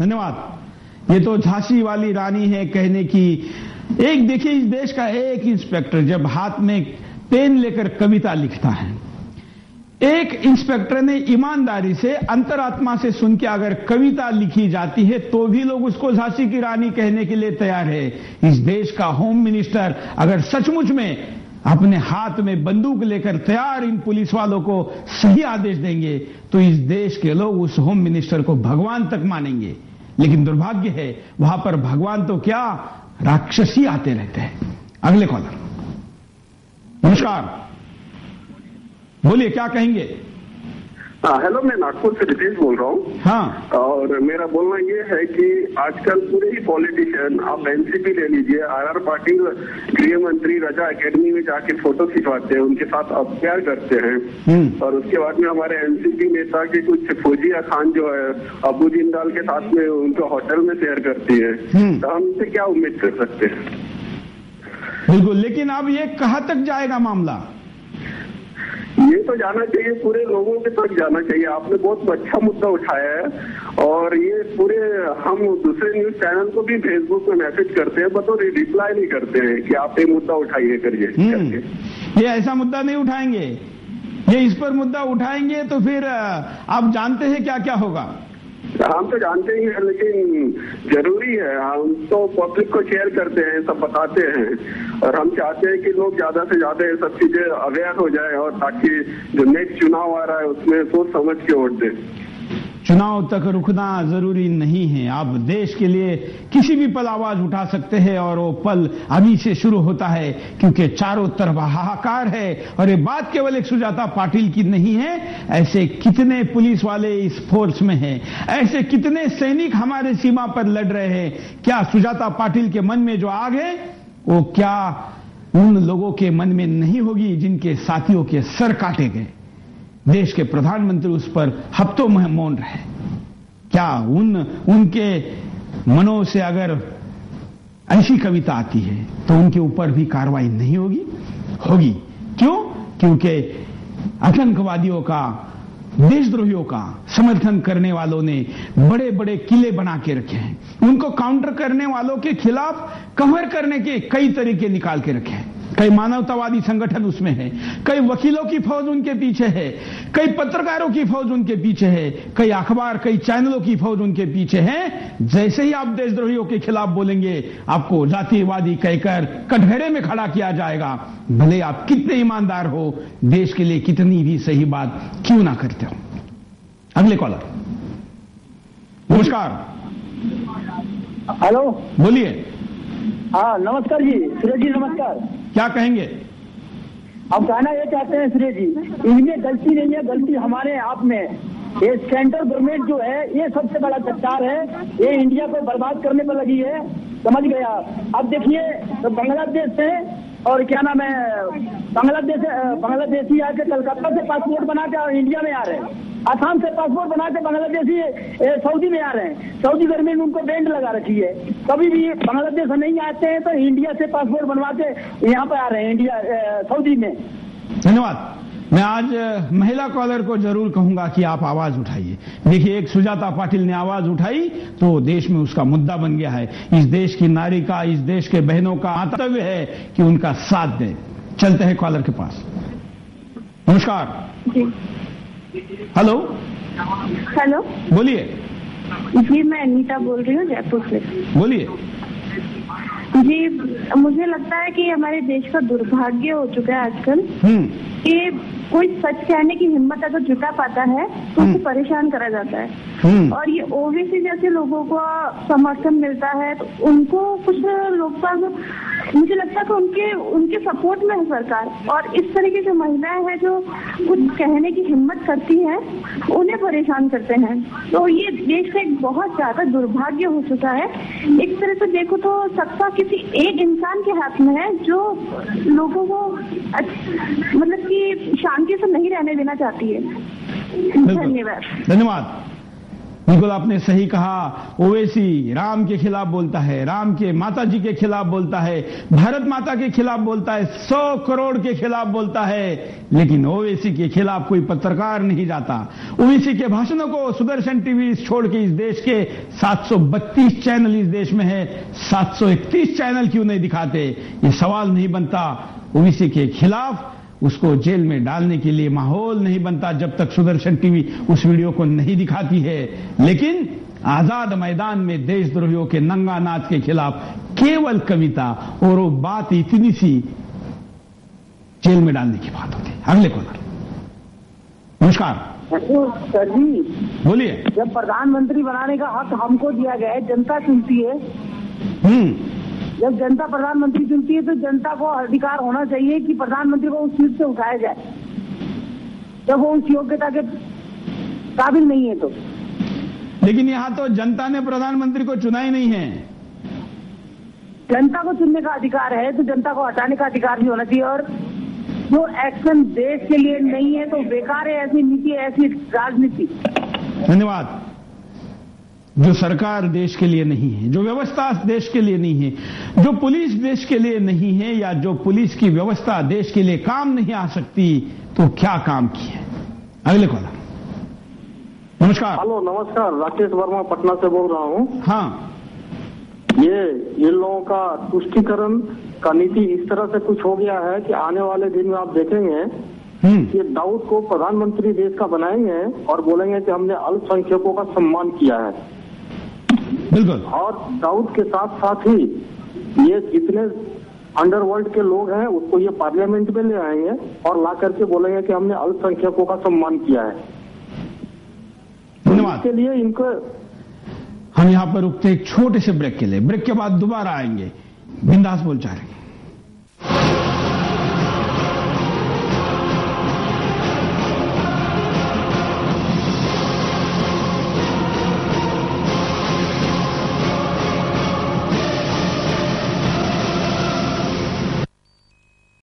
धन्यवाद। ये तो झांसी वाली रानी है कहने की। एक देखिए, इस देश का एक इंस्पेक्टर जब हाथ में पेन लेकर कविता लिखता है, एक इंस्पेक्टर ने ईमानदारी से अंतरात्मा से सुन के अगर कविता लिखी जाती है तो भी लोग उसको झांसी की रानी कहने के लिए तैयार है। इस देश का होम मिनिस्टर अगर सचमुच में अपने हाथ में बंदूक लेकर तैयार इन पुलिस वालों को सही आदेश देंगे तो इस देश के लोग उस होम मिनिस्टर को भगवान तक मानेंगे। लेकिन दुर्भाग्य है, वहां पर भगवान तो क्या, राक्षस ही आते रहते हैं। अगले कॉलर, नमस्कार, बोलिए क्या कहेंगे। हेलो, मैं नागपुर से रितेश बोल रहा हूँ। हाँ, और मेरा बोलना ये है कि आजकल पूरे ही पॉलिटिशियन, आप एनसीपी ले लीजिए, आर पाटिल गृह मंत्री रजा एकेडमी में जाके फोटो खिंचवाते हैं, उनके साथ प्यार करते हैं। और उसके बाद में हमारे एनसीपी नेता के कुछ फौजिया खान जो है अबू जिंदाल के साथ में उनको होटल में शेयर करती है। तो हम इनसे क्या उम्मीद कर सकते हैं। बिल्कुल, लेकिन अब ये कहाँ तक जाएगा मामला? ये तो जाना चाहिए, पूरे लोगों के तक जाना चाहिए। आपने बहुत अच्छा मुद्दा उठाया है और ये पूरे हम दूसरे न्यूज चैनल को भी फेसबुक पे मैसेज करते हैं, बट वो रिप्लाई नहीं करते हैं कि आप ये मुद्दा उठाइए करिए। ये ऐसा मुद्दा नहीं उठाएंगे, ये इस पर मुद्दा उठाएंगे तो फिर आप जानते हैं क्या क्या होगा। हम तो जानते ही हैं, लेकिन जरूरी है, हम तो पब्लिक को शेयर करते हैं, सब बताते हैं और हम चाहते हैं कि लोग ज्यादा से ज्यादा ये सब चीजें अवेयर हो जाए और ताकि जो नेक्स्ट चुनाव आ रहा है उसमें सोच समझ के वोट दें। चुनाव तक रुकना जरूरी नहीं है। आप देश के लिए किसी भी पल आवाज उठा सकते हैं और वो पल अभी से शुरू होता है, क्योंकि चारों तरफ हाहाकार है। और ये बात केवल एक सुजाता पाटिल की नहीं है, ऐसे कितने पुलिस वाले इस फोर्स में हैं, ऐसे कितने सैनिक हमारे सीमा पर लड़ रहे हैं। क्या सुजाता पाटिल के मन में जो आग है वो क्या उन लोगों के मन में नहीं होगी जिनके साथियों के सर काटे गए? देश के प्रधानमंत्री उस पर हफ्तों में मौन रहे। क्या उनके मनों से अगर ऐसी कविता आती है तो उनके ऊपर भी कार्रवाई नहीं होगी? होगी। क्यों? क्योंकि आतंकवादियों का, देशद्रोहियों का समर्थन करने वालों ने बड़े बड़े किले बना के रखे हैं। उनको काउंटर करने वालों के खिलाफ कवर करने के कई तरीके निकाल के रखे हैं। कई मानवतावादी संगठन उसमें है, कई वकीलों की फौज उनके पीछे है, कई पत्रकारों की फौज उनके पीछे है, कई अखबार, कई चैनलों की फौज उनके पीछे है। जैसे ही आप देशद्रोहियों के खिलाफ बोलेंगे आपको जातिवादी कहकर कटघरे में खड़ा किया जाएगा, भले आप कितने ईमानदार हो, देश के लिए कितनी भी सही बात क्यों ना करते हो। अगले कॉलर, नमस्कार। हेलो, बोलिए। हाँ नमस्कार जी, सुरेश जी नमस्कार। क्या कहेंगे? अब कहना ये चाहते हैं सुरेश जी, इनमें गलती नहीं है, गलती हमारे आप में। ये सेंट्रल गवर्नमेंट जो है ये सबसे बड़ा गद्दार है, ये इंडिया को बर्बाद करने पर लगी है, समझ गए आप। अब देखिए तो बांग्लादेश से और क्या नाम है, बांग्लादेशी आके कलकत्ता से पासपोर्ट बना के इंडिया में आ रहे हैं, आसाम से पासपोर्ट बना के बांग्लादेशी सऊदी में आ रहे हैं। सऊदी गवर्नमेंट उनको बैंड लगा रखी है, कभी भी बांग्लादेश नहीं आते हैं तो इंडिया से पासपोर्ट बनवा के यहाँ पे आ रहे हैं, इंडिया सऊदी में। धन्यवाद। मैं आज महिला कॉलर को जरूर कहूंगा कि आप आवाज उठाइए। देखिए, एक सुजाता पाटिल ने आवाज उठाई तो देश में उसका मुद्दा बन गया है। इस देश की नारी का, इस देश के बहनों का कर्तव्य है कि उनका साथ दें। चलते हैं कॉलर के पास। नमस्कार जी। हेलो। हेलो, बोलिए। जी मैं अनीता बोल रही हूँ जयपुर से। बोलिए। जी, मुझे लगता है कि हमारे देश का दुर्भाग्य हो चुका है आजकल कि कोई सच कहने की हिम्मत अगर जुटा पाता है तो उसे परेशान करा जाता है। और ये ओबीसी जैसे लोगों को समर्थन मिलता है तो उनको कुछ लोग, मुझे लगता है कि उनके सपोर्ट में है सरकार, और इस तरह की जो महिलाएं हैं जो कुछ कहने की हिम्मत करती हैं उन्हें परेशान करते हैं। तो ये देश का एक बहुत ज्यादा दुर्भाग्य हो चुका है। एक तरह से देखो तो सत्ता किसी एक इंसान के हाथ में है जो लोगों को मतलब कि शांति से नहीं रहने देना चाहती है। धन्यवाद। धन्यवाद। बिल्कुल आपने सही कहा। ओवैसी राम के खिलाफ बोलता है, राम के माता जी के खिलाफ बोलता है, भारत माता के खिलाफ बोलता है, 100 करोड़ के खिलाफ बोलता है, लेकिन ओवैसी के खिलाफ कोई पत्रकार नहीं जाता। ओवैसी के भाषणों को सुदर्शन टीवी छोड़ के इस देश के 732 चैनल इस देश में है, 731 चैनल क्यों नहीं दिखाते? ये सवाल नहीं बनता। ओवैसी के खिलाफ उसको जेल में डालने के लिए माहौल नहीं बनता जब तक सुदर्शन टीवी उस वीडियो को नहीं दिखाती है। लेकिन आजाद मैदान में देशद्रोहियों के नंगा नाच के खिलाफ केवल कविता और वो बात इतनी सी जेल में डालने की बात होती है। अगले कॉलर। नमस्कार सर जी, बोलिए। जब प्रधानमंत्री बनाने का हक हमको दिया गया है, जनता चुनती है। जब जनता प्रधानमंत्री चुनती है तो जनता को अधिकार होना चाहिए कि प्रधानमंत्री को उस सीट से उठाया जाए जब वो उस योग्यता के काबिल नहीं है तो। लेकिन यहां तो जनता ने प्रधानमंत्री को चुना ही नहीं है। जनता को चुनने का अधिकार है तो जनता को हटाने का अधिकार भी होना चाहिए। और जो एक्शन देश के लिए नहीं है तो बेकार है ऐसी नीति, ऐसी राजनीति। धन्यवाद। जो सरकार देश के लिए नहीं है, जो व्यवस्था देश के लिए नहीं है, जो पुलिस देश के लिए नहीं है, या जो पुलिस की व्यवस्था देश के लिए काम नहीं आ सकती, तो क्या काम की है? अगले कॉलर। नमस्कार। हेलो, नमस्कार। राकेश वर्मा पटना से बोल रहा हूँ। हाँ, ये लोगों का तुष्टीकरण का नीति इस तरह से कुछ हो गया है कि आने वाले दिन में आप देखेंगे कि दाऊद को प्रधानमंत्री देश का बनाएंगे और बोलेंगे कि हमने अल्पसंख्यकों का सम्मान किया है। बिल्कुल। और दाऊद के साथ साथ ही ये जितने अंडरवर्ल्ड के लोग हैं उसको ये पार्लियामेंट में ले आएंगे और ला करके बोलेंगे कि हमने अल्पसंख्यकों का सम्मान किया है। धन्यवाद। इसके लिए इनको हम यहां पर रुकते एक छोटे से ब्रेक के लिए, ब्रेक के बाद दोबारा आएंगे। बिंदास बोल चाह रहे हैं।